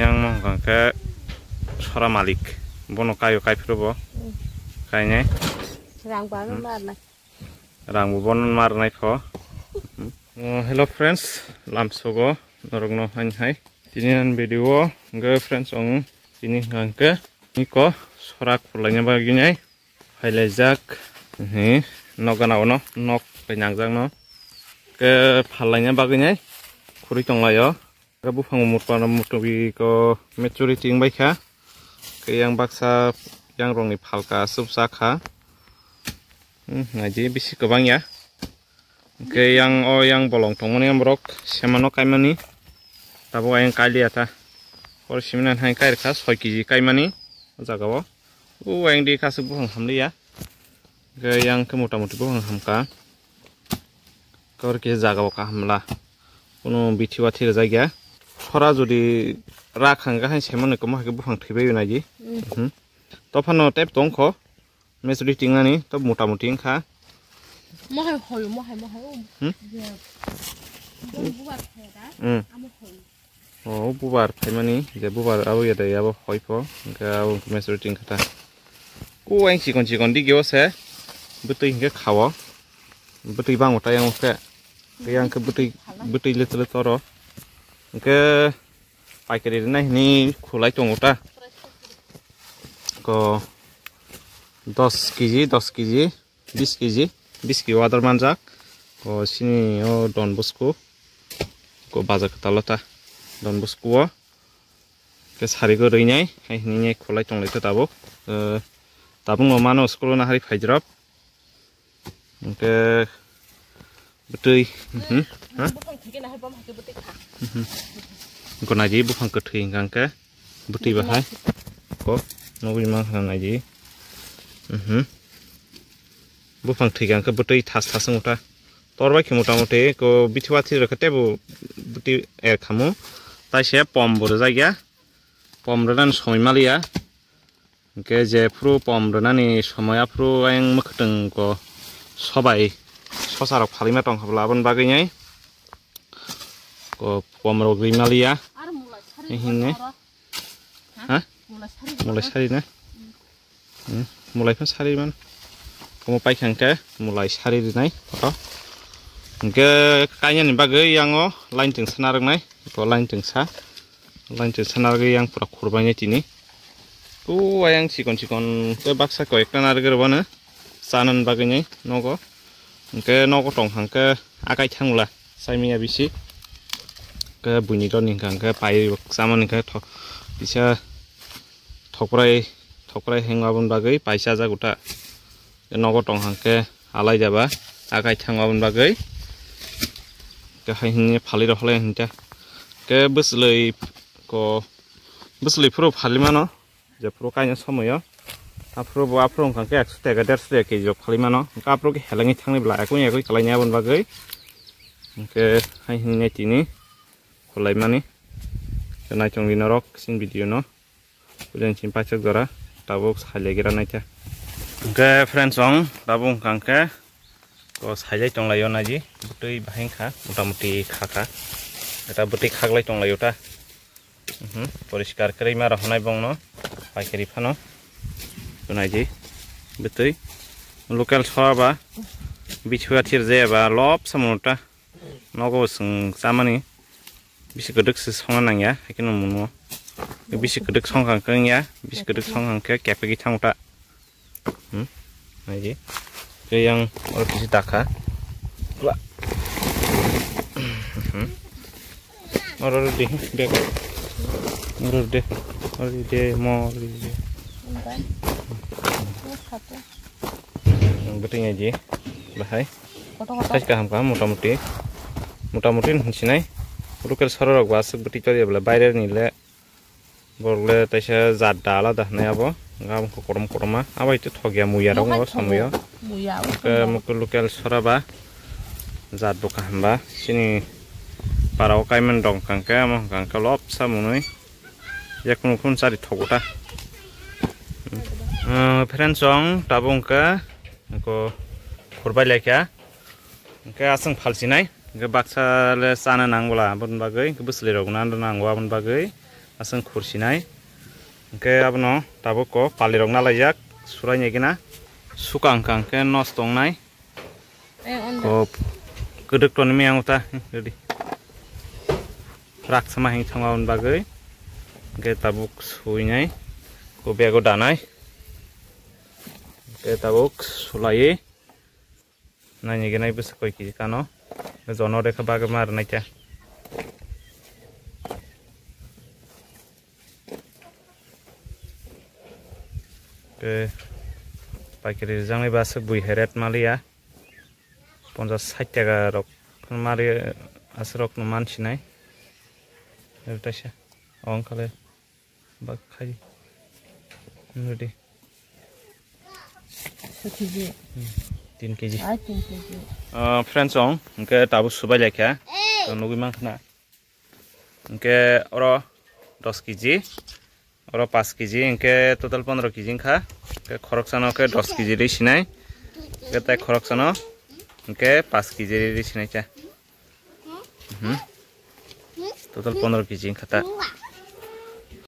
yang mong ke sora malik bono kayo kai probo kayaknya rang bon marnai pho. Hello friends, lamsogo norogno hai tinian video ge friends ong ini ngangke niko sorak pulanya baginya hailajak ni nogana ono nok penyangjang no ke phalanya baginya kuri tonglayo ke bufang mutpana mutubi ko maturity baikha ke yang baksa yang rongni phalka subsakha ngaji bisi kebang ya ke yang yang bolong tongmani ambrok semano kaimani tabo yang kali ata or siminan hai kai khas 6 kg kaimani jagawo yang di kasih buang hamli ya ke yang ke muta-muti buang hamka kor ke jagawo ka hamla kono bithiwa thir jagya khora jodi rakhanga hai semano ko mahke buang thibai naji tofano tep tongkho mesuri tingani to muta-muti kha mohai hoy oh bubar phaimani je bubar abu ya dai abo hoipo ga mesuri ting khata ku ang chikon di gyo se butui ge khawo butui bang ota yang ke yang ke butui letle toro ke paikari nai ni khulai tong ota ko 10 kg 20 kg water manjak ko sini Don Bosco ko bazar talata Don Bosco ke sari go reinai hai ni khulai tong leite tabo tabung mano skolo na hari phajrap ke betui ko naji bufang kethi ngangke betui bahai ko nobi mang naji bufang thigang ke betui thas muta torbai ki motamote ko bithiwa thir rakate bu buti er khamu tai se pom bor jagya pom ranan soimalia ke je pru pom ranani somoya pru ang mukhteng ko sobai sosarok phalima tong hablaban baginai ko pom ro grimalia hinne ha mulai sari na mulai kan sari man kamu paikangke mulai sari dinai ke kanya ni bagai yang lain ting senarang nai ko lain ting senarang yang pura kurbanya tini ku yang cikon ke baksa ko eklan arger bana sanan bagai nai nogo ke nogo tong hangke akai thangula saimiya bisi ke bunyi don ningkang ke pai saman ke bisa thokrai hengwabun bagai paisa jaguta nogo tong hangke alai jaba akai thangwabun bagai ke haini phali rohle hinta ke buslei pro phalimano je pro kaina somoyo apro kan ke 100 টাকা 150 টাকা KG phalimano ka apro ke helangi thangni bla ekoi kalaina bon bagai ke haini tini khulai mani nai chong binorok sin video no kulen chin pachak dora tabuk salegira naita ke friends ong tabung kangke ko sajai tonglayo naji butui bahengkha motamuti khaka eta butui khaglai tonglayo ta poriskar krei ma rahonai bongno paikari phano tunaji butui local soraba bichua thir jeba lob samonta nogo sung samani bisi gedek songa nangya hakino muno bisi gedek songkang kengya bisi gedek songkang ke kepegi thangta naji yang orang taka, orang deh, mau betul aja, bahaya. Saya kaham muta-muti sini, urukel sorok bahasa betul jadi bela bayar nilai, boleh tasya zada lah dah nih apa. Ngam ko korom aba itu thogya muya rong samuya ke mukul local soraba zat buka hamba sini parau kaiman dong kangke among kangke lop samunoi yakun kun sari thogota friends song tabung ke ko khurbai lekya ke asang phalsinai ke baksa le sana nangbola bon bagai ke busli rog nan nangwa bon bagai asing kursinai ke abono tabuk ko palirok nalaijak surai nyegina sukang kang ke nostong nai ko gedek ton meyang uta jadi rak sama hing thangwaun bagai ke tabuk suinyai ko bego danai ke tabuk sulai na nyegina ibus koi ki kano zono rekha baga mar naika ke pakiri jangai basa bui heret malia 50-60 টাকা rok mari asrok no mansinai ertasha onkale bak khai nudi 3 kg friends ong ke tabu subai lekha to nugi mangkhna ke oro 10 kg oro 5 kg ke total 15 kg kha ke khoroksano ke 10 kg ri sinai ke tai khoroksano ke 5 kg ri sinai cha total 15 kg khata